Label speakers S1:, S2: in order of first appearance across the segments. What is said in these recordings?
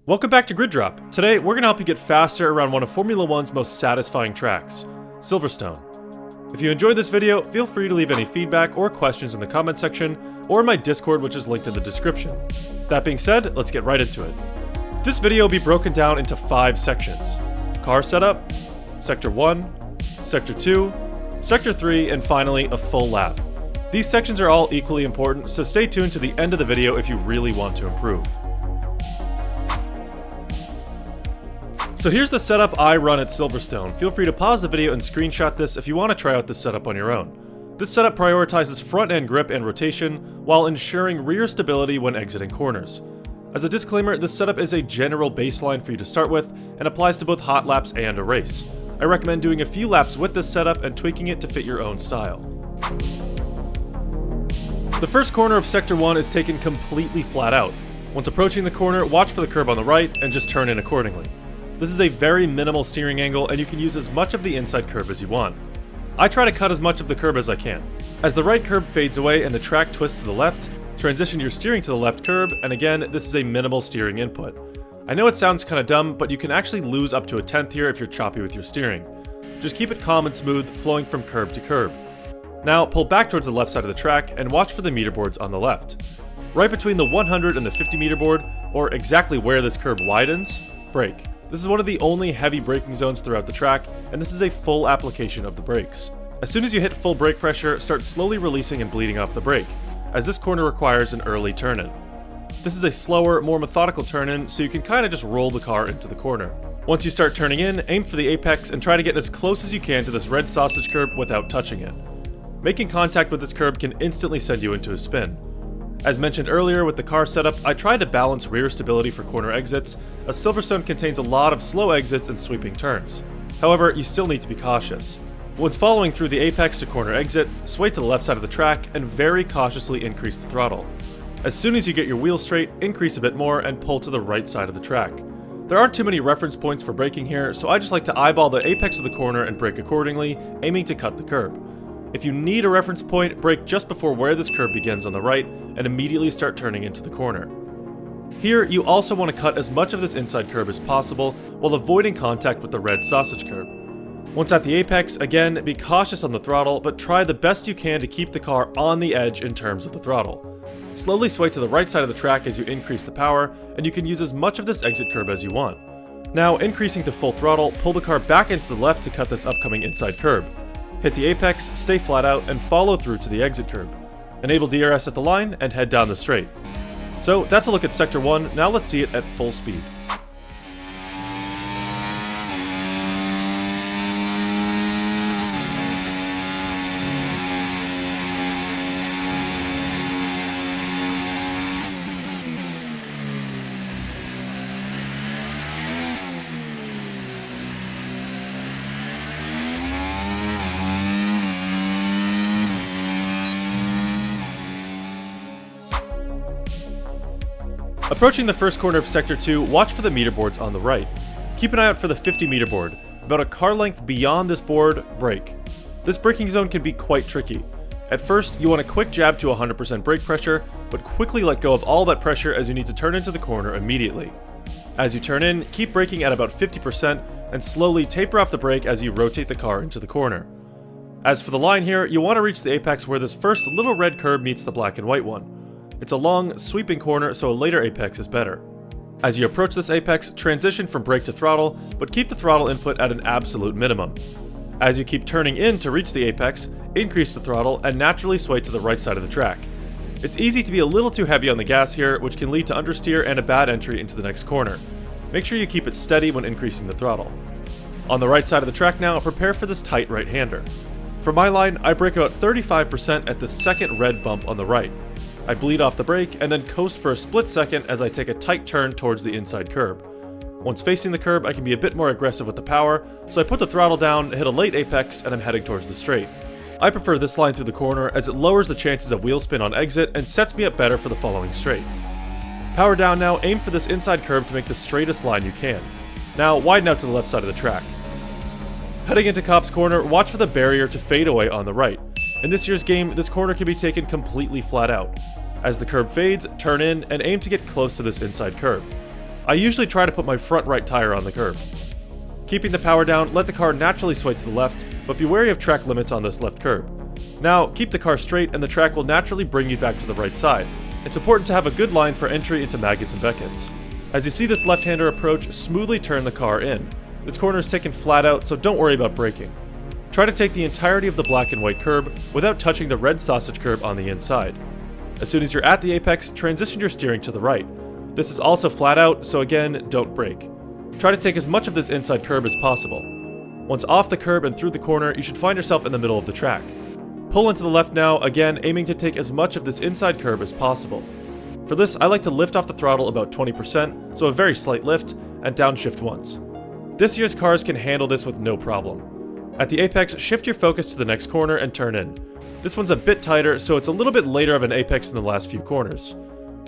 S1: Welcome back to Grid Drop. Today, we're going to help you get faster around one of Formula One's most satisfying tracks, Silverstone. If you enjoyed this video, feel free to leave any feedback or questions in the comment section, or in my Discord, which is linked in the description. That being said, let's get right into it. This video will be broken down into 5 sections: car setup, Sector 1, Sector 2, Sector 3, and finally, a full lap. These sections are all equally important, so stay tuned to the end of the video if you really want to improve. So here's the setup I run at Silverstone. Feel free to pause the video and screenshot this if you want to try out this setup on your own. This setup prioritizes front end grip and rotation while ensuring rear stability when exiting corners. As a disclaimer, this setup is a general baseline for you to start with and applies to both hot laps and a race. I recommend doing a few laps with this setup and tweaking it to fit your own style. The first corner of Sector 1 is taken completely flat out. Once approaching the corner, watch for the curb on the right and just turn in accordingly. This is a very minimal steering angle and you can use as much of the inside curb as you want. I try to cut as much of the curb as I can. As the right curb fades away and the track twists to the left, transition your steering to the left curb, and again, this is a minimal steering input. I know it sounds kinda dumb, but you can actually lose up to a tenth here if you're choppy with your steering. Just keep it calm and smooth, flowing from curb to curb. Now, pull back towards the left side of the track and watch for the meter boards on the left. Right between the 100 and the 50 meter board, or exactly where this curb widens, brake. This is one of the only heavy braking zones throughout the track, and this is a full application of the brakes. As soon as you hit full brake pressure, start slowly releasing and bleeding off the brake, as this corner requires an early turn-in. This is a slower, more methodical turn-in, so you can kinda just roll the car into the corner. Once you start turning in, aim for the apex and try to get as close as you can to this red sausage curb without touching it. Making contact with this curb can instantly send you into a spin. As mentioned earlier with the car setup, I tried to balance rear stability for corner exits, as Silverstone contains a lot of slow exits and sweeping turns. However, you still need to be cautious. Once following through the apex to corner exit, sway to the left side of the track and very cautiously increase the throttle. As soon as you get your wheel straight, increase a bit more and pull to the right side of the track. There aren't too many reference points for braking here, so I just like to eyeball the apex of the corner and brake accordingly, aiming to cut the curb. If you need a reference point, brake just before where this curb begins on the right and immediately start turning into the corner. Here, you also want to cut as much of this inside curb as possible while avoiding contact with the red sausage curb. Once at the apex, again, be cautious on the throttle, but try the best you can to keep the car on the edge in terms of the throttle. Slowly sway to the right side of the track as you increase the power, and you can use as much of this exit curb as you want. Now, increasing to full throttle, pull the car back into the left to cut this upcoming inside curb. Hit the apex, stay flat out, and follow through to the exit curb. Enable DRS at the line, and head down the straight. So that's a look at Sector 1, now let's see it at full speed. Approaching the first corner of Sector 2, watch for the meter boards on the right. Keep an eye out for the 50 meter board. About a car length beyond this board, brake. This braking zone can be quite tricky. At first, you want a quick jab to 100% brake pressure, but quickly let go of all that pressure as you need to turn into the corner immediately. As you turn in, keep braking at about 50% and slowly taper off the brake as you rotate the car into the corner. As for the line here, you want to reach the apex where this first little red curb meets the black and white one. It's a long, sweeping corner, so a later apex is better. As you approach this apex, transition from brake to throttle, but keep the throttle input at an absolute minimum. As you keep turning in to reach the apex, increase the throttle and naturally sway to the right side of the track. It's easy to be a little too heavy on the gas here, which can lead to understeer and a bad entry into the next corner. Make sure you keep it steady when increasing the throttle. On the right side of the track now, prepare for this tight right-hander. For my line, I brake about 35% at the second red bump on the right. I bleed off the brake and then coast for a split second as I take a tight turn towards the inside curb. Once facing the curb, I can be a bit more aggressive with the power, so I put the throttle down, hit a late apex, and I'm heading towards the straight. I prefer this line through the corner as it lowers the chances of wheel spin on exit and sets me up better for the following straight. Power down now, aim for this inside curb to make the straightest line you can. Now widen out to the left side of the track. Heading into Cop's corner, watch for the barrier to fade away on the right. In this year's game, this corner can be taken completely flat out. As the curb fades, turn in and aim to get close to this inside curb. I usually try to put my front right tire on the curb. Keeping the power down, let the car naturally sway to the left, but be wary of track limits on this left curb. Now, keep the car straight and the track will naturally bring you back to the right side. It's important to have a good line for entry into Maggots and Becketts. As you see this left-hander approach, smoothly turn the car in. This corner is taken flat out, so don't worry about braking. Try to take the entirety of the black and white curb without touching the red sausage curb on the inside. As soon as you're at the apex, transition your steering to the right. This is also flat out, so again, don't brake. Try to take as much of this inside curb as possible. Once off the curb and through the corner, you should find yourself in the middle of the track. Pull into the left now, again aiming to take as much of this inside curb as possible. For this, I like to lift off the throttle about 20%, so a very slight lift, and downshift once. This year's cars can handle this with no problem. At the apex, shift your focus to the next corner and turn in. This one's a bit tighter, so it's a little bit later of an apex than the last few corners.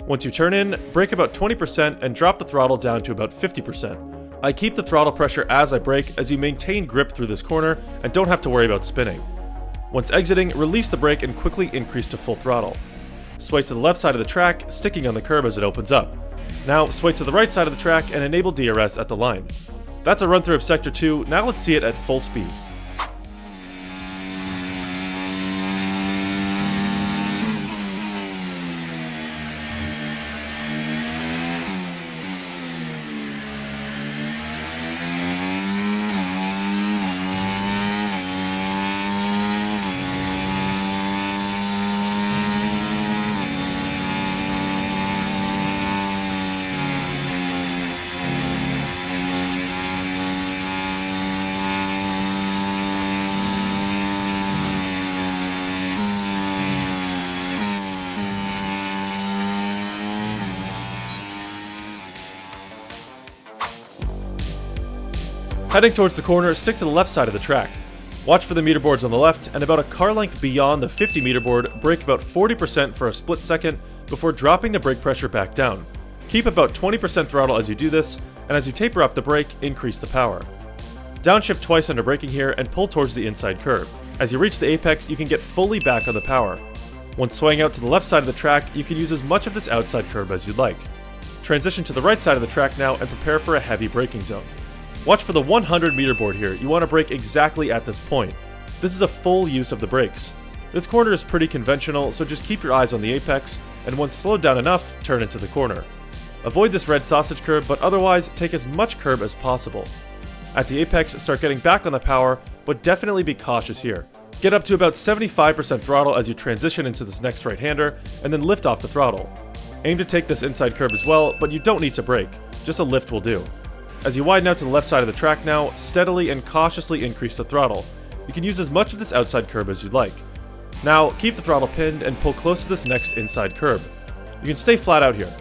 S1: Once you turn in, brake about 20% and drop the throttle down to about 50%. I keep the throttle pressure as I brake as you maintain grip through this corner and don't have to worry about spinning. Once exiting, release the brake and quickly increase to full throttle. Sway to the left side of the track, sticking on the curb as it opens up. Now sway to the right side of the track and enable DRS at the line. That's a run through of Sector 2, now let's see it at full speed. Heading towards the corner, stick to the left side of the track. Watch for the meter boards on the left, and about a car length beyond the 50 meter board, brake about 40% for a split second before dropping the brake pressure back down. Keep about 20% throttle as you do this, and as you taper off the brake, increase the power. Downshift twice under braking here and pull towards the inside curb. As you reach the apex, you can get fully back on the power. Once swaying out to the left side of the track, you can use as much of this outside curb as you'd like. Transition to the right side of the track now and prepare for a heavy braking zone. Watch for the 100 meter board here, you want to brake exactly at this point. This is a full use of the brakes. This corner is pretty conventional, so just keep your eyes on the apex, and once slowed down enough, turn into the corner. Avoid this red sausage curb, but otherwise, take as much curb as possible. At the apex, start getting back on the power, but definitely be cautious here. Get up to about 75% throttle as you transition into this next right-hander, and then lift off the throttle. Aim to take this inside curb as well, but you don't need to brake, just a lift will do. As you widen out to the left side of the track now, steadily and cautiously increase the throttle. You can use as much of this outside curb as you'd like. Now, keep the throttle pinned and pull close to this next inside curb. You can stay flat out here.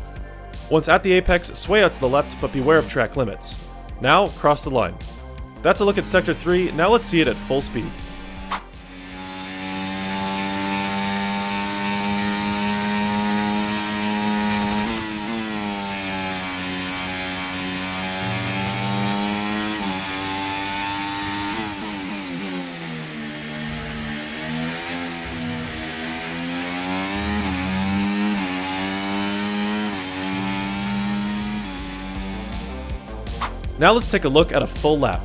S1: Once at the apex, sway out to the left, but beware of track limits. Now, cross the line. That's a look at Sector 3, now let's see it at full speed. Now let's take a look at a full lap.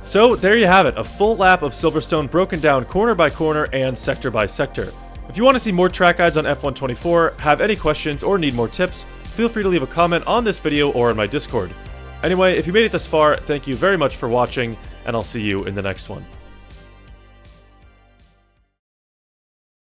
S1: So there you have it, a full lap of Silverstone broken down corner by corner and sector by sector. If you want to see more track guides on F124, have any questions, or need more tips, feel free to leave a comment on this video or in my Discord. Anyway, if you made it this far, thank you very much for watching, and I'll see you in the next one.